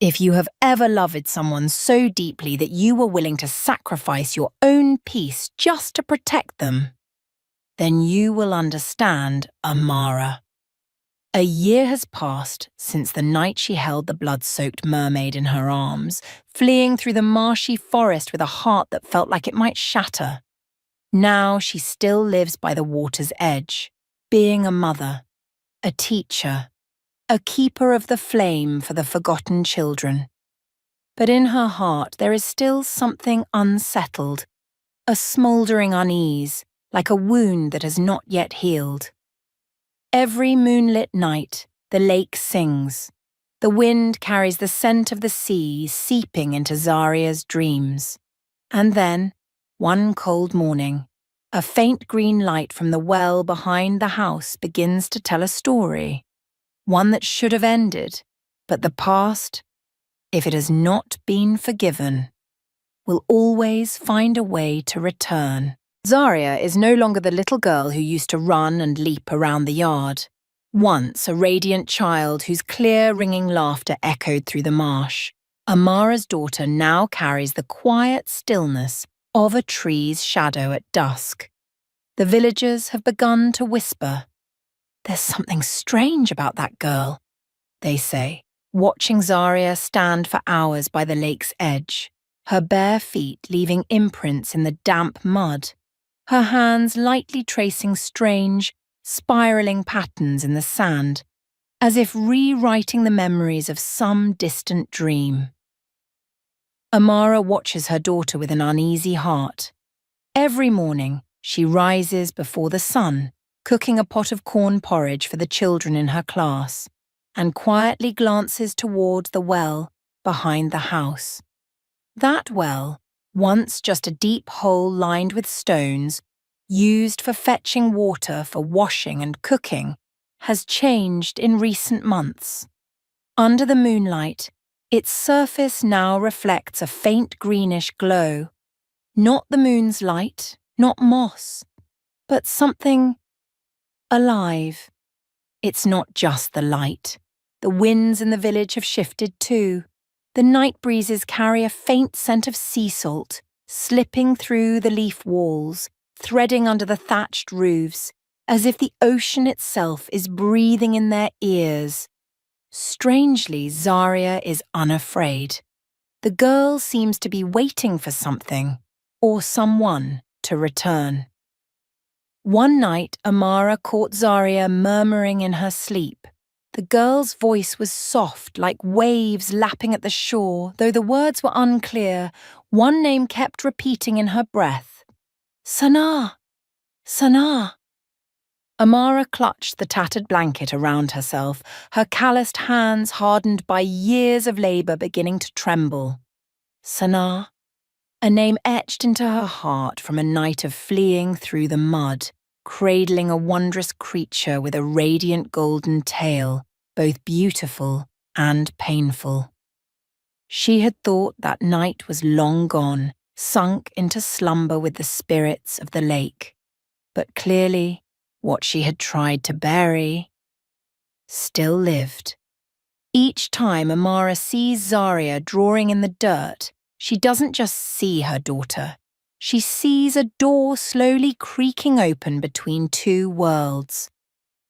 If you have ever loved someone so deeply that you were willing to sacrifice your own peace just to protect them, then you will understand Amara. A year has passed since the night she held the blood-soaked mermaid in her arms, fleeing through the marshy forest with a heart that felt like it might shatter. Now she still lives by the water's edge, being a mother, a teacher, a keeper of the flame for the forgotten children. But in her heart there is still something unsettled, a smouldering unease, like a wound that has not yet healed. Every moonlit night, the lake sings. The wind carries the scent of the sea seeping into Zaria's dreams. And then, one cold morning, a faint green light from the well behind the house begins to tell a story. One that should have ended, but the past, if it has not been forgiven, will always find a way to return. Zaria is no longer the little girl who used to run and leap around the yard. Once a radiant child whose clear, ringing laughter echoed through the marsh, Amara's daughter now carries the quiet stillness of a tree's shadow at dusk. The villagers have begun to whisper, "There's something strange about that girl," they say, watching Zaria stand for hours by the lake's edge, her bare feet leaving imprints in the damp mud, her hands lightly tracing strange, spiraling patterns in the sand, as if rewriting the memories of some distant dream. Amara watches her daughter with an uneasy heart. Every morning, she rises before the sun, cooking a pot of corn porridge for the children in her class, and quietly glances towards the well behind the house. That well, once just a deep hole lined with stones, used for fetching water for washing and cooking, has changed in recent months. Under the moonlight, its surface now reflects a faint greenish glow. Not the moon's light, not moss, but something alive. It's not just the light. The winds in the village have shifted too. The night breezes carry a faint scent of sea salt, slipping through the leaf walls, threading under the thatched roofs, as if the ocean itself is breathing in their ears. Strangely, Zaria is unafraid. The girl seems to be waiting for something, or someone, to return. One night, Amara caught Zaria murmuring in her sleep. The girl's voice was soft, like waves lapping at the shore, though the words were unclear. One name kept repeating in her breath. "Sana! Sana!" Amara clutched the tattered blanket around herself, her calloused hands hardened by years of labour beginning to tremble. Sana, a name etched into her heart from a night of fleeing through the mud, cradling a wondrous creature with a radiant golden tail, both beautiful and painful. She had thought that night was long gone, sunk into slumber with the spirits of the lake. But clearly, what she had tried to bury still lived. Each time Amara sees Zaria drawing in the dirt, she doesn't just see her daughter. She sees a door slowly creaking open between two worlds.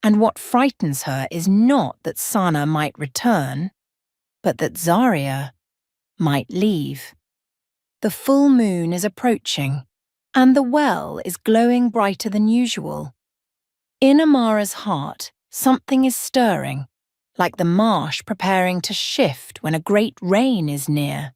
And what frightens her is not that Sana might return, but that Zaria might leave. The full moon is approaching, and the well is glowing brighter than usual. In Amara's heart, something is stirring, like the marsh preparing to shift when a great rain is near.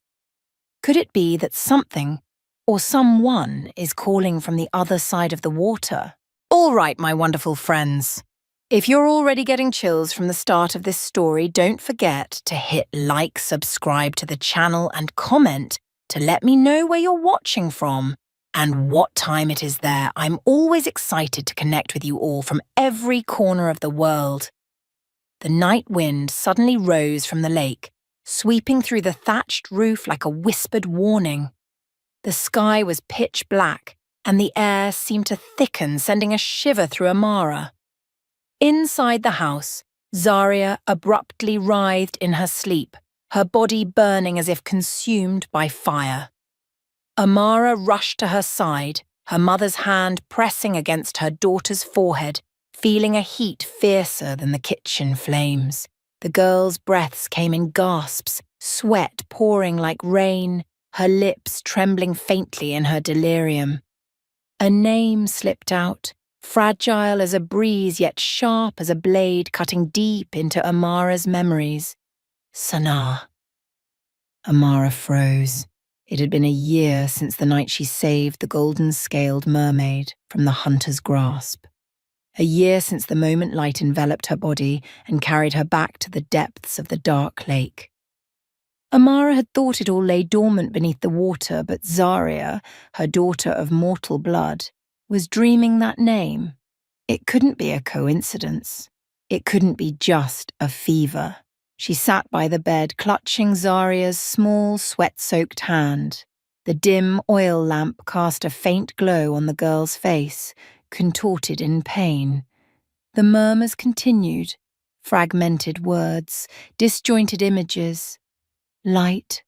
Could it be that something, or someone, is calling from the other side of the water? All right, my wonderful friends. If you're already getting chills from the start of this story, don't forget to hit like, subscribe to the channel, and comment to let me know where you're watching from and what time it is there. I'm always excited to connect with you all from every corner of the world. The night wind suddenly rose from the lake, sweeping through the thatched roof like a whispered warning. The sky was pitch black, and the air seemed to thicken, sending a shiver through Amara. Inside the house, Zaria abruptly writhed in her sleep, her body burning as if consumed by fire. Amara rushed to her side, her mother's hand pressing against her daughter's forehead, feeling a heat fiercer than the kitchen flames. The girl's breaths came in gasps, sweat pouring like rain, her lips trembling faintly in her delirium. A name slipped out, fragile as a breeze yet sharp as a blade cutting deep into Amara's memories. Sanaa. Amara froze. It had been a year since the night she saved the golden-scaled mermaid from the hunter's grasp. A year since the moment light enveloped her body and carried her back to the depths of the dark lake. Amara had thought it all lay dormant beneath the water, but Zarya, her daughter of mortal blood, was dreaming that name. It couldn't be a coincidence. It couldn't be just a fever. She sat by the bed, clutching Zarya's small, sweat-soaked hand. The dim oil lamp cast a faint glow on the girl's face, contorted in pain. The murmurs continued, fragmented words, disjointed images. Light,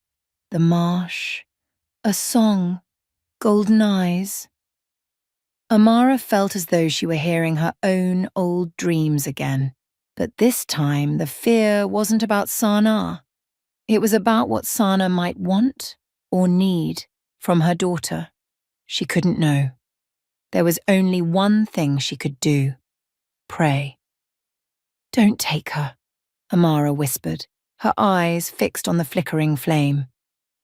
the marsh, a song, golden eyes. Amara felt as though she were hearing her own old dreams again. But this time, the fear wasn't about Sanaa. It was about what Sanaa might want or need from her daughter. She couldn't know. There was only one thing she could do: pray. "Don't take her," Amara whispered, her eyes fixed on the flickering flame.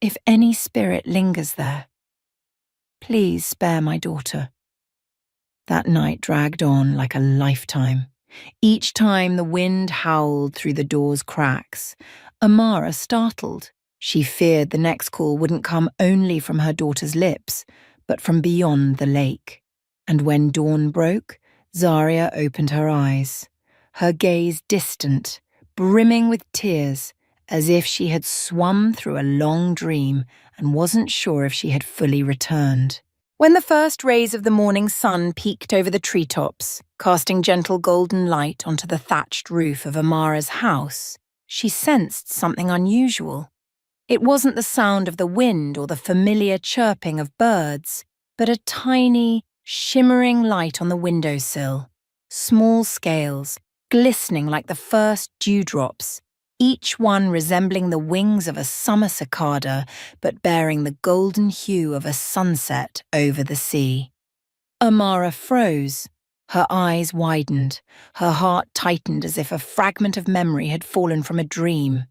"If any spirit lingers there, please spare my daughter." That night dragged on like a lifetime. Each time the wind howled through the door's cracks, Amara startled. She feared the next call wouldn't come only from her daughter's lips, but from beyond the lake. And when dawn broke, Zarya opened her eyes, her gaze distant, brimming with tears, as if she had swum through a long dream and wasn't sure if she had fully returned. When the first rays of the morning sun peeked over the treetops, casting gentle golden light onto the thatched roof of Amara's house, she sensed something unusual. It wasn't the sound of the wind or the familiar chirping of birds, but a tiny, shimmering light on the windowsill. Small scales, glistening like the first dewdrops, each one resembling the wings of a summer cicada, but bearing the golden hue of a sunset over the sea. Amara froze. Her eyes widened, her heart tightened as if a fragment of memory had fallen from a dream.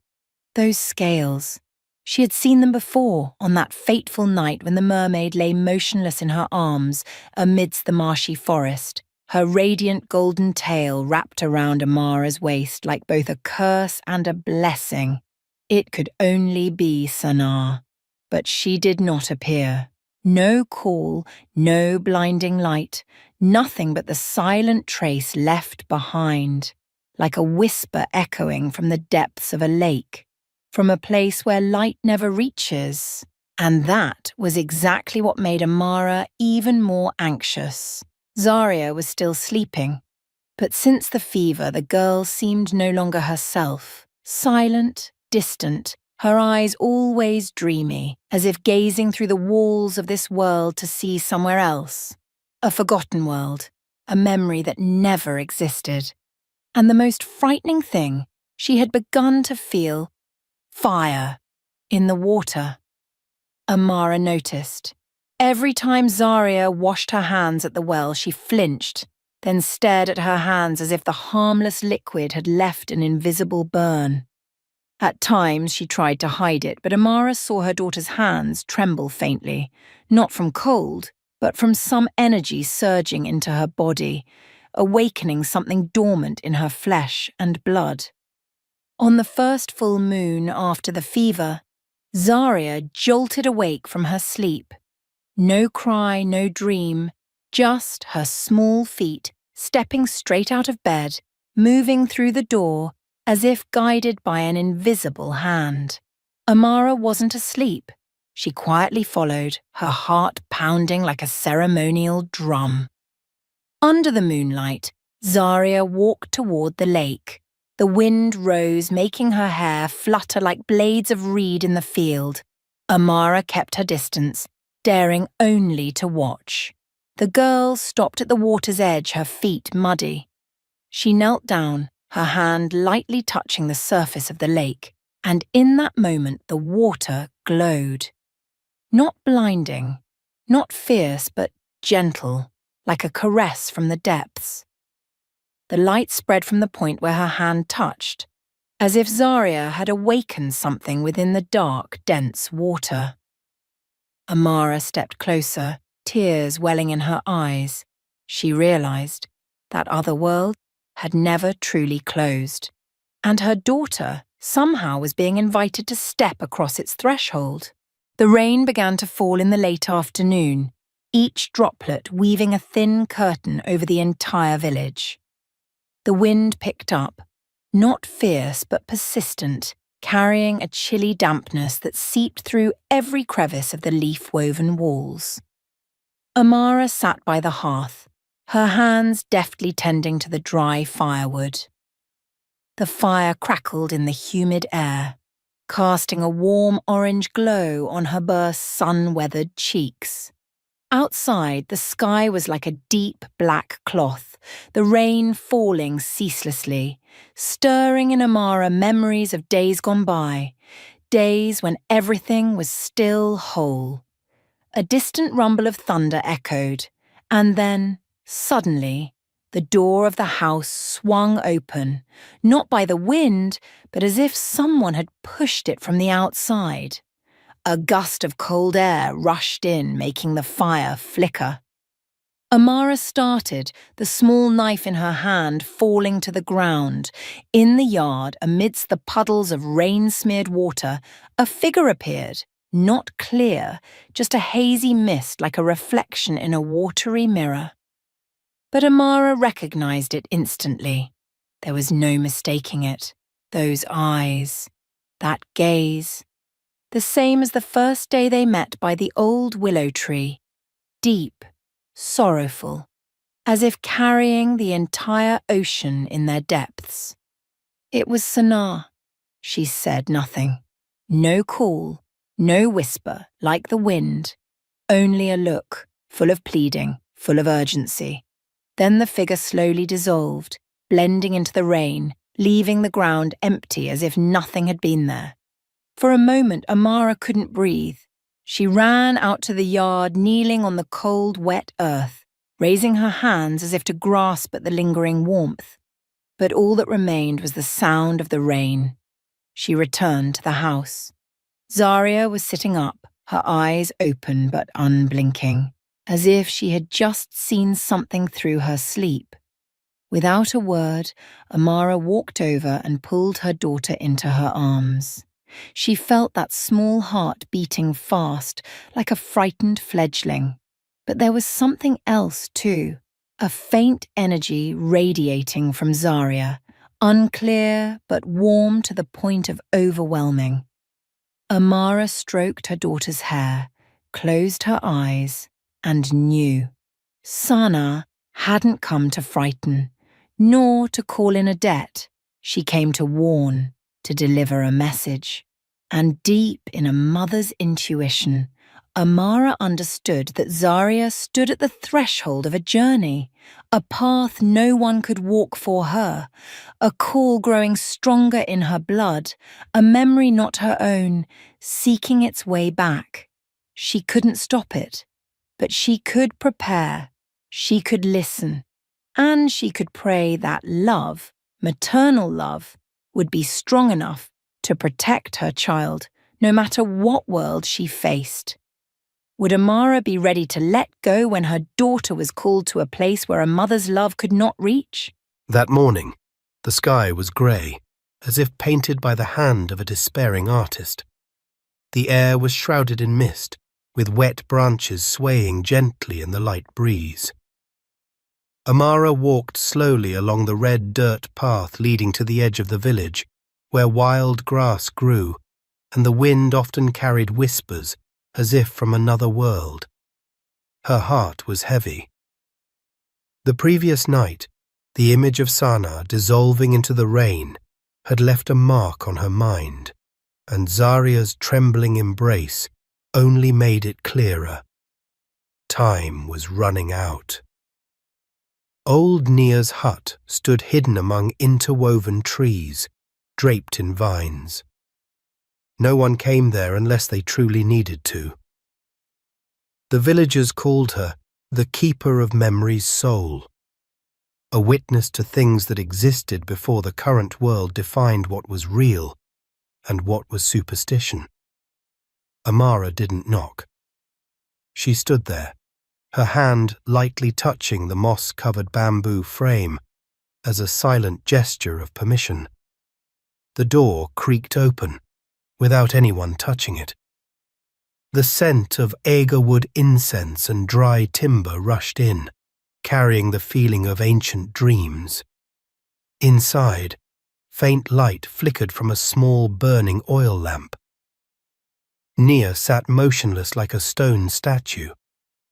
Those scales. She had seen them before, on that fateful night when the mermaid lay motionless in her arms amidst the marshy forest, her radiant golden tail wrapped around Amara's waist like both a curse and a blessing. It could only be Sanaa, but she did not appear. No call, no blinding light, nothing but the silent trace left behind, like a whisper echoing from the depths of a lake, from a place where light never reaches. And that was exactly what made Amara even more anxious. Zarya was still sleeping, but since the fever, the girl seemed no longer herself, silent, distant, her eyes always dreamy, as if gazing through the walls of this world to see somewhere else. A forgotten world, a memory that never existed. And the most frightening thing, she had begun to feel fire in the water. Amara noticed. Every time Zarya washed her hands at the well, she flinched, then stared at her hands as if the harmless liquid had left an invisible burn. At times she tried to hide it, but Amara saw her daughter's hands tremble faintly, not from cold, but from some energy surging into her body, awakening something dormant in her flesh and blood. On the first full moon after the fever, Zarya jolted awake from her sleep. No cry, no dream, just her small feet stepping straight out of bed, moving through the door as if guided by an invisible hand. Amara wasn't asleep. She quietly followed, her heart pounding like a ceremonial drum. Under the moonlight, Zarya walked toward the lake, The wind rose, making her hair flutter like blades of reed in the field. Amara kept her distance, daring only to watch. The girl stopped at the water's edge, her feet muddy. She knelt down, her hand lightly touching the surface of the lake, and in that moment the water glowed. Not blinding, not fierce, but gentle, like a caress from the depths. The light spread from the point where her hand touched, as if Zarya had awakened something within the dark, dense water. Amara stepped closer, tears welling in her eyes. She realized that other world had never truly closed, and her daughter somehow was being invited to step across its threshold. The rain began to fall in the late afternoon, each droplet weaving a thin curtain over the entire village. The wind picked up, not fierce but persistent, carrying a chilly dampness that seeped through every crevice of the leaf-woven walls. Amara sat by the hearth, her hands deftly tending to the dry firewood. The fire crackled in the humid air, casting a warm orange glow on her burst sun-weathered cheeks. Outside, the sky was like a deep black cloth, the rain falling ceaselessly, stirring in Amara memories of days gone by, days when everything was still whole. A distant rumble of thunder echoed, and then, suddenly, the door of the house swung open, not by the wind, but as if someone had pushed it from the outside. A gust of cold air rushed in, making the fire flicker. Amara started, the small knife in her hand falling to the ground. In the yard, amidst the puddles of rain-smeared water, a figure appeared, not clear, just a hazy mist like a reflection in a watery mirror. But Amara recognized it instantly. There was no mistaking it. Those eyes, that gaze, the same as the first day they met by the old willow tree, deep, sorrowful, as if carrying the entire ocean in their depths. It was Sana. She said nothing. No call, no whisper, like the wind, only a look, full of pleading, full of urgency. Then the figure slowly dissolved, blending into the rain, leaving the ground empty as if nothing had been there. For a moment, Amara couldn't breathe. She ran out to the yard, kneeling on the cold, wet earth, raising her hands as if to grasp at the lingering warmth. But all that remained was the sound of the rain. She returned to the house. Zarya was sitting up, her eyes open but unblinking, as if she had just seen something through her sleep. Without a word, Amara walked over and pulled her daughter into her arms. She felt that small heart beating fast, like a frightened fledgling. But there was something else too, a faint energy radiating from Zarya, unclear but warm to the point of overwhelming. Amara stroked her daughter's hair, closed her eyes, and knew. Sana hadn't come to frighten, nor to call in a debt. She came to warn, to deliver a message. And deep in a mother's intuition, Amara understood that Zarya stood at the threshold of a journey, a path no one could walk for her, a call growing stronger in her blood, a memory not her own, seeking its way back. She couldn't stop it, but she could prepare, she could listen, and she could pray that love, maternal love, would be strong enough to protect her child, no matter what world she faced. Would Amara be ready to let go when her daughter was called to a place where a mother's love could not reach? That morning, the sky was grey, as if painted by the hand of a despairing artist. The air was shrouded in mist, with wet branches swaying gently in the light breeze. Amara walked slowly along the red dirt path leading to the edge of the village, where wild grass grew, and the wind often carried whispers as if from another world. Her heart was heavy. The previous night, the image of Sana dissolving into the rain had left a mark on her mind, and Zaria's trembling embrace only made it clearer. Time was running out. Old Nia's hut stood hidden among interwoven trees, draped in vines. No one came there unless they truly needed to. The villagers called her the keeper of memory's soul, a witness to things that existed before the current world defined what was real and what was superstition. Amara didn't knock. She stood there, her hand lightly touching the moss-covered bamboo frame as a silent gesture of permission. The door creaked open, without anyone touching it. The scent of agarwood incense and dry timber rushed in, carrying the feeling of ancient dreams. Inside, faint light flickered from a small burning oil lamp. Nia sat motionless like a stone statue,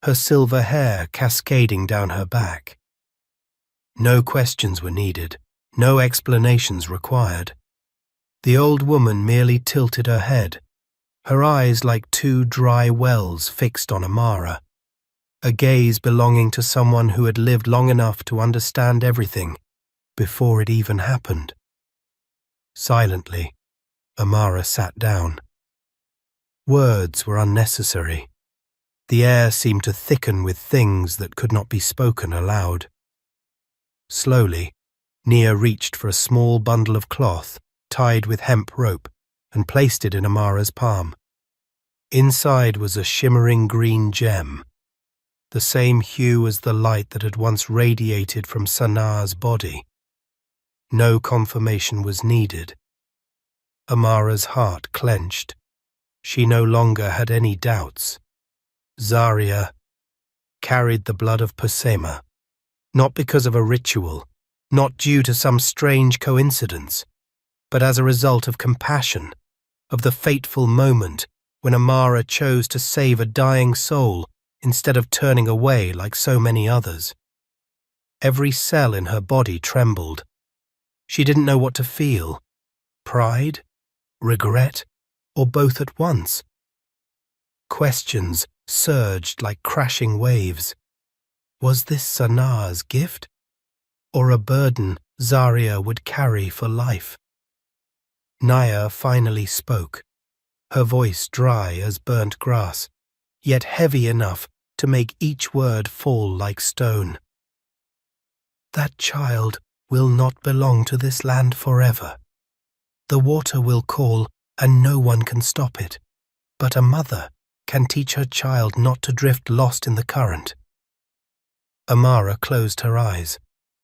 her silver hair cascading down her back. No questions were needed, no explanations required. The old woman merely tilted her head, her eyes like two dry wells fixed on Amara, a gaze belonging to someone who had lived long enough to understand everything before it even happened. Silently, Amara sat down. Words were unnecessary. The air seemed to thicken with things that could not be spoken aloud. Slowly, Nia reached for a small bundle of cloth tied with hemp rope and placed it in Amara's palm. Inside was a shimmering green gem, the same hue as the light that had once radiated from Sanaa's body. No confirmation was needed. Amara's heart clenched. She no longer had any doubts. Zaria carried the blood of Posema, not because of a ritual, not due to some strange coincidence, but as a result of compassion, of the fateful moment when Amara chose to save a dying soul instead of turning away like so many others. Every cell in her body trembled. She didn't know what to feel: pride, regret, or both at once. Questions surged like crashing waves. Was this Sanaa's gift, or a burden Zaria would carry for life? Nia finally spoke, her voice dry as burnt grass, yet heavy enough to make each word fall like stone. That child will not belong to this land forever. The water will call, and no one can stop it, but a mother can teach her child not to drift lost in the current. Amara closed her eyes.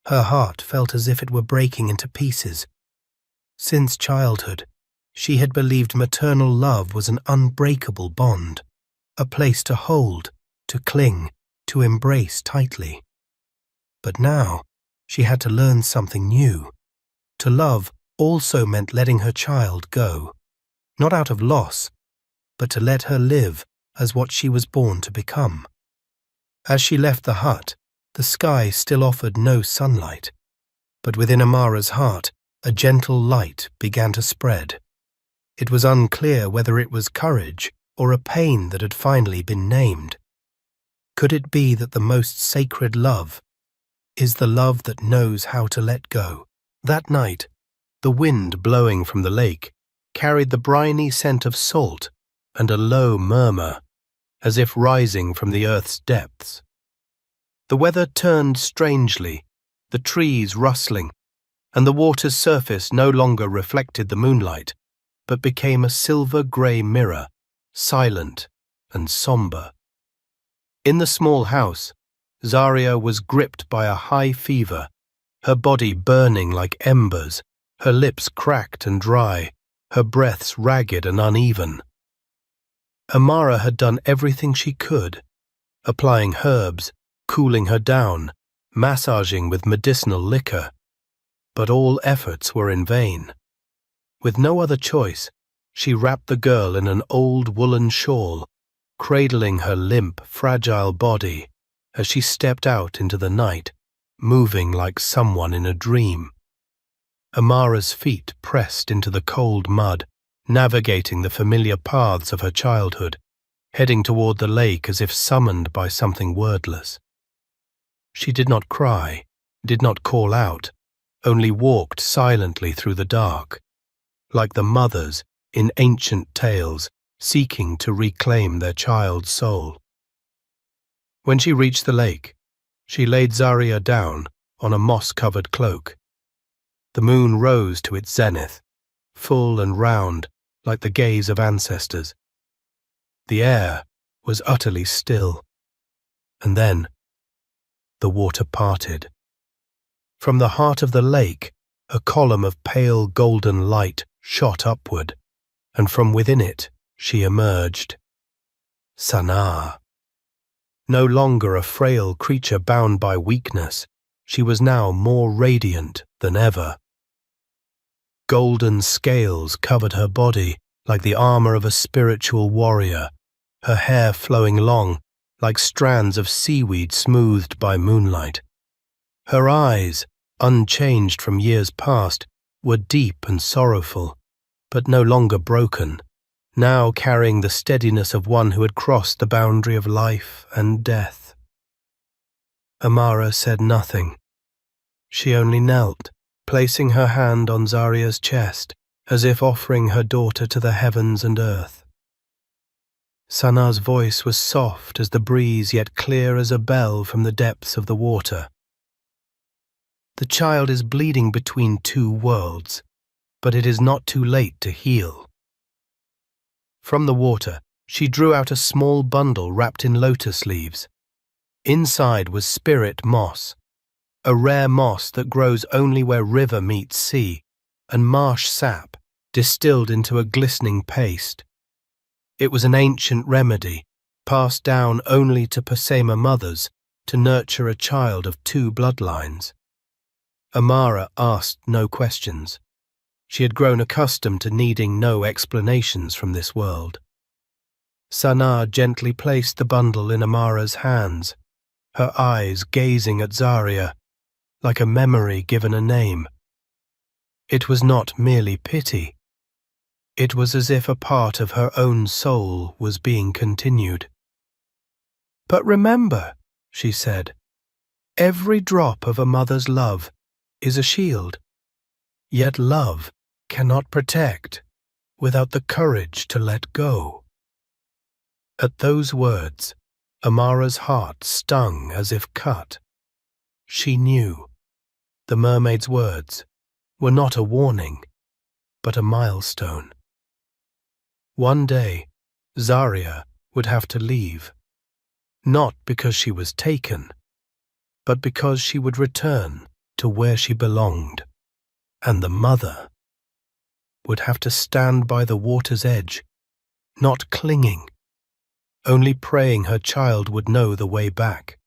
Her heart felt as if it were breaking into pieces. Since childhood, she had believed maternal love was an unbreakable bond, a place to hold, to cling, to embrace tightly. But now, she had to learn something new. To love also meant letting her child go, not out of loss, but to let her live as what she was born to become. As she left the hut, the sky still offered no sunlight, but within Amara's heart, a gentle light began to spread. It was unclear whether it was courage or a pain that had finally been named. Could it be that the most sacred love is the love that knows how to let go? That night, the wind blowing from the lake carried the briny scent of salt and a low murmur, as if rising from the earth's depths. The weather turned strangely, the trees rustling, and the water's surface no longer reflected the moonlight, but became a silver-grey mirror, silent and sombre. In the small house, Zaria was gripped by a high fever, her body burning like embers, her lips cracked and dry, her breaths ragged and uneven. Amara had done everything she could, applying herbs, cooling her down, massaging with medicinal liquor, but all efforts were in vain. With no other choice, she wrapped the girl in an old woolen shawl, cradling her limp, fragile body as she stepped out into the night, moving like someone in a dream. Amara's feet pressed into the cold mud, navigating the familiar paths of her childhood, heading toward the lake as if summoned by something wordless. She did not cry, did not call out, only walked silently through the dark, like the mothers in ancient tales seeking to reclaim their child's soul. When she reached the lake, she laid Zarya down on a moss-covered cloak. The moon rose to its zenith, full and round like the gaze of ancestors. The air was utterly still, and then the water parted. From the heart of the lake, a column of pale golden light shot upward, and from within it she emerged. Sana. No longer a frail creature bound by weakness, she was now more radiant than ever. Golden scales covered her body like the armor of a spiritual warrior, her hair flowing long like strands of seaweed smoothed by moonlight. Her eyes, unchanged from years past, were deep and sorrowful, but no longer broken, now carrying the steadiness of one who had crossed the boundary of life and death. Amara said nothing. She only knelt, placing her hand on Zarya's chest, as if offering her daughter to the heavens and earth. Sana's voice was soft as the breeze, yet clear as a bell from the depths of the water. The child is bleeding between two worlds, but it is not too late to heal. From the water, she drew out a small bundle wrapped in lotus leaves. Inside was spirit moss, a rare moss that grows only where river meets sea, and marsh sap distilled into a glistening paste. It was an ancient remedy, passed down only to Pasema mothers to nurture a child of two bloodlines. Amara asked no questions. She had grown accustomed to needing no explanations from this world. Sana gently placed the bundle in Amara's hands, her eyes gazing at Zarya, like a memory given a name. It was not merely pity. It was as if a part of her own soul was being continued. "But remember," she said, "every drop of a mother's love is a shield. Yet love cannot protect without the courage to let go." At those words, Amara's heart stung as if cut. She knew the mermaid's words were not a warning, but a milestone. One day, Zarya would have to leave, not because she was taken, but because she would return to where she belonged, and the mother would have to stand by the water's edge, not clinging, only praying her child would know the way back.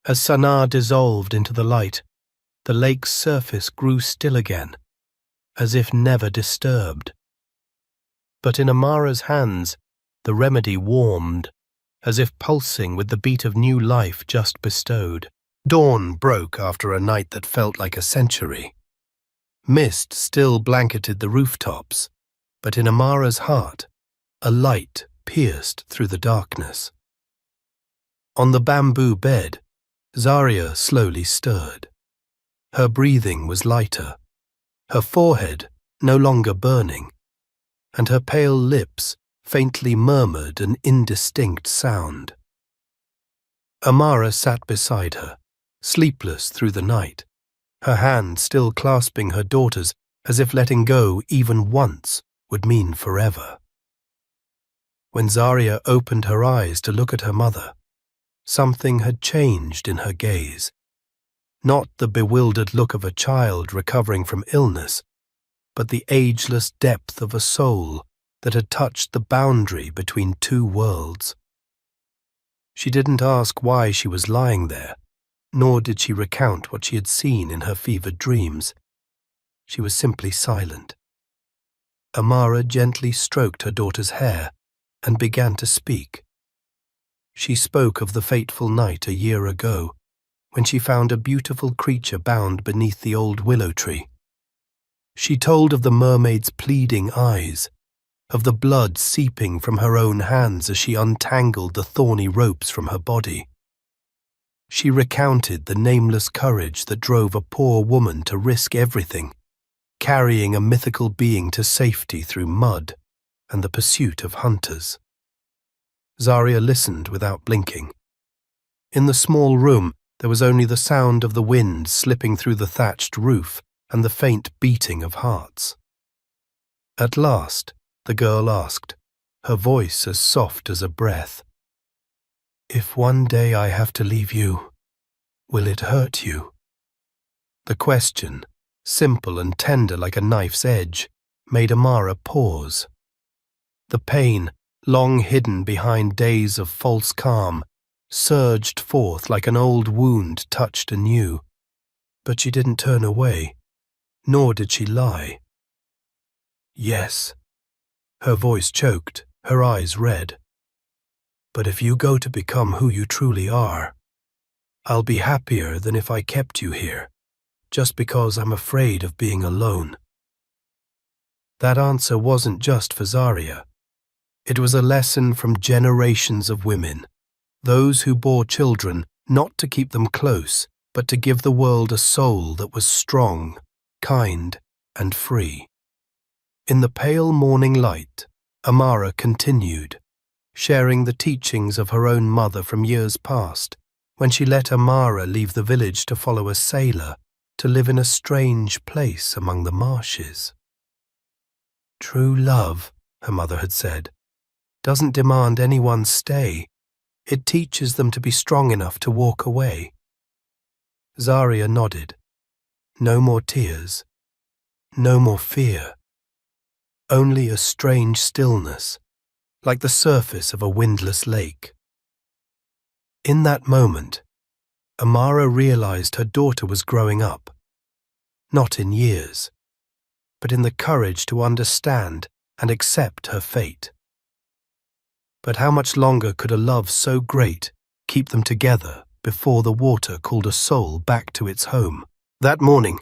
As Sana dissolved into the light, the lake's surface grew still again, as if never disturbed. But in Amara's hands, the remedy warmed, as if pulsing with the beat of new life just bestowed. Dawn broke after a night that felt like a century. Mist still blanketed the rooftops, but in Amara's heart, a light pierced through the darkness. On the bamboo bed, Zarya slowly stirred. Her breathing was lighter, her forehead no longer burning, and her pale lips faintly murmured an indistinct sound. Amara sat beside her, sleepless through the night, her hand still clasping her daughter's as if letting go even once would mean forever. When Zarya opened her eyes to look at her mother, something had changed in her gaze. Not the bewildered look of a child recovering from illness, but the ageless depth of a soul that had touched the boundary between two worlds. She didn't ask why she was lying there, nor did she recount what she had seen in her fevered dreams. She was simply silent. Amara gently stroked her daughter's hair and began to speak. She spoke of the fateful night a year ago, when she found a beautiful creature bound beneath the old willow tree. She told of the mermaid's pleading eyes, of the blood seeping from her own hands as she untangled the thorny ropes from her body. She recounted the nameless courage that drove a poor woman to risk everything, carrying a mythical being to safety through mud and the pursuit of hunters. Zarya listened without blinking. In the small room, there was only the sound of the wind slipping through the thatched roof and the faint beating of hearts. At last, the girl asked, her voice as soft as a breath, "If one day I have to leave you, will it hurt you?" The question, simple and tender like a knife's edge, made Amara pause. The pain, long hidden behind days of false calm, surged forth like an old wound touched anew. But she didn't turn away, nor did she lie. "Yes." Her voice choked, her eyes red. "But if you go to become who you truly are, I'll be happier than if I kept you here, just because I'm afraid of being alone." That answer wasn't just for Zarya. It was a lesson from generations of women, those who bore children not to keep them close, but to give the world a soul that was strong, kind, and free. In the pale morning light, Amara continued, sharing the teachings of her own mother from years past, when she let Amara leave the village to follow a sailor to live in a strange place among the marshes. "True love," her mother had said, "doesn't demand anyone stay. It teaches them to be strong enough to walk away." Zarya nodded. No more tears. No more fear. Only a strange stillness, like the surface of a windless lake. In that moment, Amara realized her daughter was growing up, not in years, but in the courage to understand and accept her fate. But how much longer could a love so great keep them together before the water called a soul back to its home? That morning,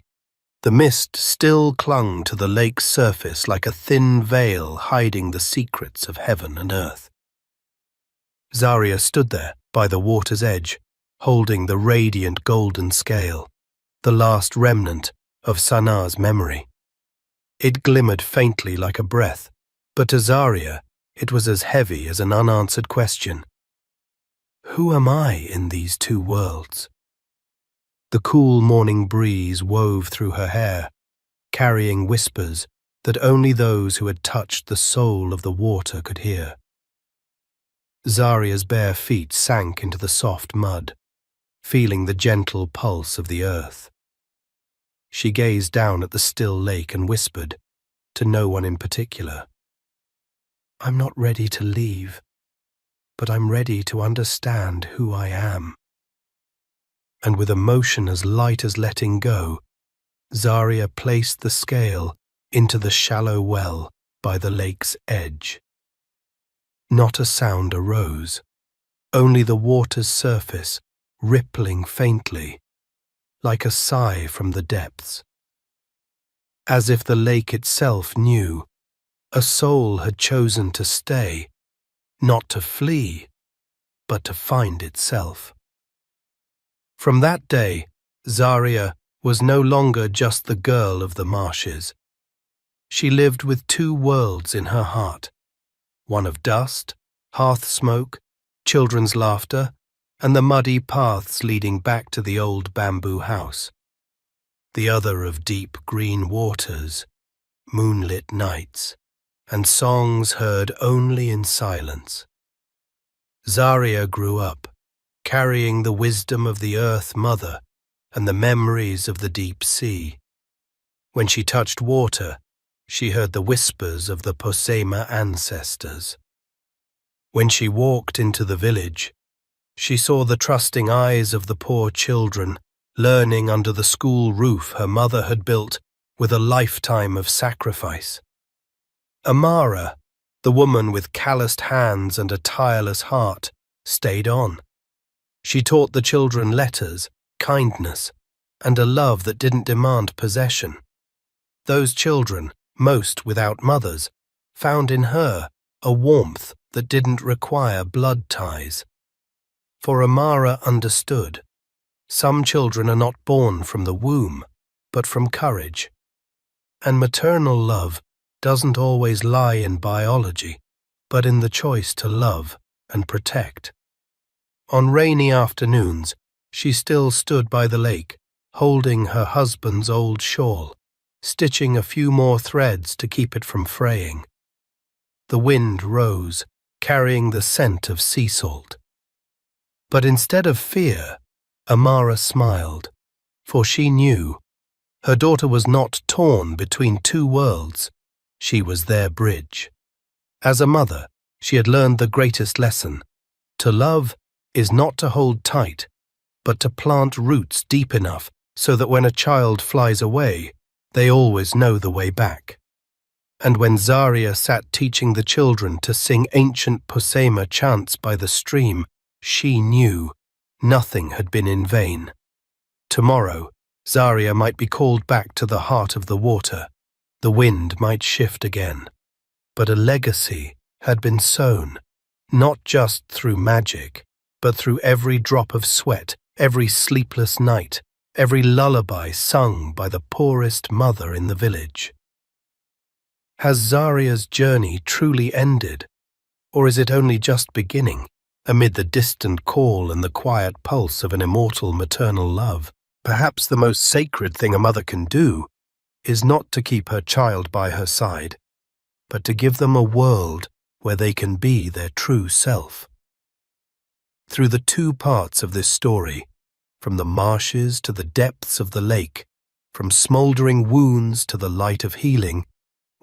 the mist still clung to the lake's surface like a thin veil hiding the secrets of heaven and earth. Zarya stood there by the water's edge, holding the radiant golden scale, the last remnant of Sanaa's memory. It glimmered faintly like a breath, but to Zarya it was as heavy as an unanswered question. Who am I in these two worlds? The cool morning breeze wove through her hair, carrying whispers that only those who had touched the soul of the water could hear. Zarya's bare feet sank into the soft mud, feeling the gentle pulse of the earth. She gazed down at the still lake and whispered, to no one in particular, "I'm not ready to leave, but I'm ready to understand who I am." And with a motion as light as letting go, Zarya placed the scale into the shallow well by the lake's edge. Not a sound arose, only the water's surface rippling faintly, like a sigh from the depths. As if the lake itself knew, a soul had chosen to stay, not to flee, but to find itself. From that day, Zarya was no longer just the girl of the marshes. She lived with two worlds in her heart, one of dust, hearth smoke, children's laughter, and the muddy paths leading back to the old bamboo house. The other of deep green waters, moonlit nights, and songs heard only in silence. Zarya grew up, carrying the wisdom of the Earth Mother and the memories of the deep sea. When she touched water, she heard the whispers of the Posema ancestors. When she walked into the village, she saw the trusting eyes of the poor children learning under the school roof her mother had built with a lifetime of sacrifice. Amara, the woman with calloused hands and a tireless heart, stayed on. She taught the children letters, kindness, and a love that didn't demand possession. Those children, most without mothers, found in her a warmth that didn't require blood ties. For Amara understood, some children are not born from the womb, but from courage. And maternal love doesn't always lie in biology, but in the choice to love and protect. On rainy afternoons, she still stood by the lake, holding her husband's old shawl, stitching a few more threads to keep it from fraying. The wind rose, carrying the scent of sea salt. But instead of fear, Amara smiled, for she knew her daughter was not torn between two worlds. She was their bridge. As a mother, she had learned the greatest lesson. To love is not to hold tight, but to plant roots deep enough so that when a child flies away, they always know the way back. And when Zaria sat teaching the children to sing ancient Posema chants by the stream, she knew nothing had been in vain. Tomorrow, Zaria might be called back to the heart of the water. The wind might shift again. But a legacy had been sown, not just through magic, but through every drop of sweat, every sleepless night, every lullaby sung by the poorest mother in the village. Has Zaria's journey truly ended, or is it only just beginning, amid the distant call and the quiet pulse of an immortal maternal love? Perhaps the most sacred thing a mother can do is not to keep her child by her side, but to give them a world where they can be their true self. Through the two parts of this story, from the marshes to the depths of the lake, from smouldering wounds to the light of healing,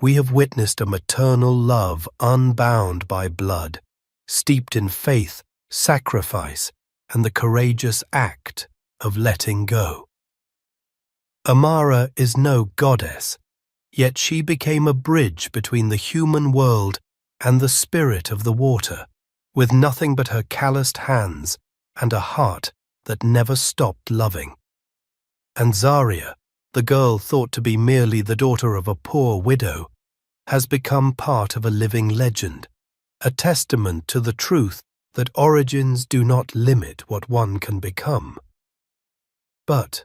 we have witnessed a maternal love unbound by blood, steeped in faith, sacrifice, and the courageous act of letting go. Amara is no goddess, yet she became a bridge between the human world and the spirit of the water, with nothing but her calloused hands and a heart that never stopped loving. And Zaria, the girl thought to be merely the daughter of a poor widow, has become part of a living legend, a testament to the truth that origins do not limit what one can become. But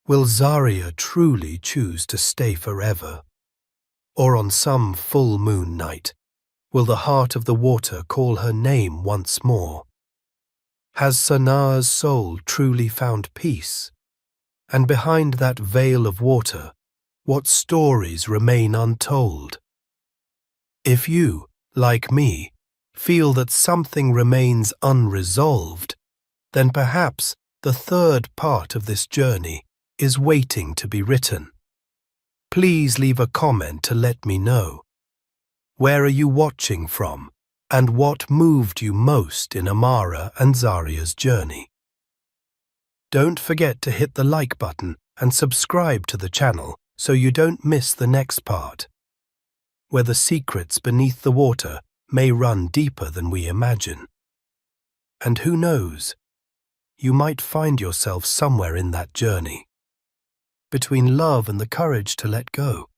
will Zaria truly choose to stay forever? Or on some full moon night, will the heart of the water call her name once more? Has Sanaa's soul truly found peace? And behind that veil of water, what stories remain untold? If you, like me, feel that something remains unresolved, then perhaps the third part of this journey is waiting to be written. Please leave a comment to let me know. Where are you watching from, and what moved you most in Amara and Zaria's journey? Don't forget to hit the like button and subscribe to the channel so you don't miss the next part, where the secrets beneath the water may run deeper than we imagine. And who knows, you might find yourself somewhere in that journey, between love and the courage to let go.